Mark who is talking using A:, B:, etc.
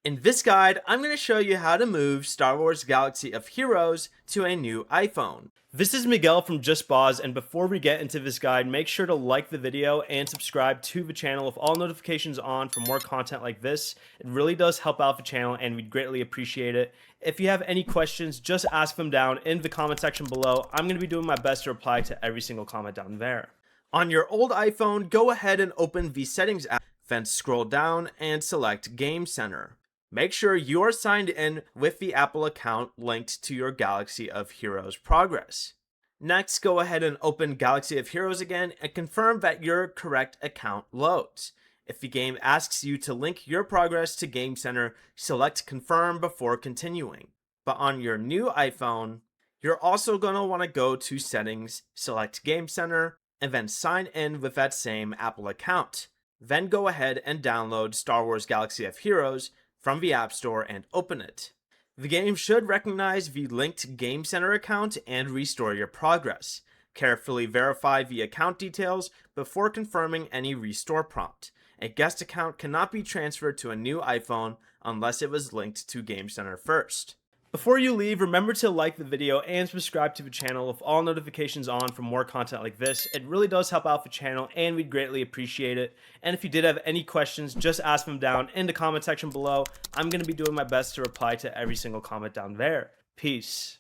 A: In this guide, I'm going to show you how to move Star Wars Galaxy of Heroes to a new iPhone. This is Miguel from JustBoz, and before we get into this guide, make sure to like the video and subscribe to the channel with all notifications on for more content like this. It really does help out the channel and we'd greatly appreciate it. If you have any questions, just ask them down in the comment section below. I'm going to be doing my best to reply to every single comment down there. On your old iPhone, go ahead and open the Settings app, then scroll down and select Game Center. Make sure you are signed in with the Apple account linked to your Galaxy of Heroes progress. Next, go ahead and open Galaxy of Heroes again and confirm that your correct account loads. If the game asks you to link your progress to Game Center, select Confirm before continuing. But on your new iPhone, you're also going to want to go to Settings, select Game Center, and then sign in with that same Apple account. Then go ahead and download Star Wars Galaxy of Heroes from the App Store and open it. The game should recognize the linked Game Center account and restore your progress. Carefully verify the account details before confirming any restore prompt. A guest account cannot be transferred to a new iPhone unless it was linked to Game Center first. Before you leave, remember to like the video and subscribe to the channel with all notifications on for more content like this. It really does help out the channel and we'd greatly appreciate it. And if you did have any questions, just ask them down in the comment section below. I'm going to be doing my best to reply to every single comment down there. Peace.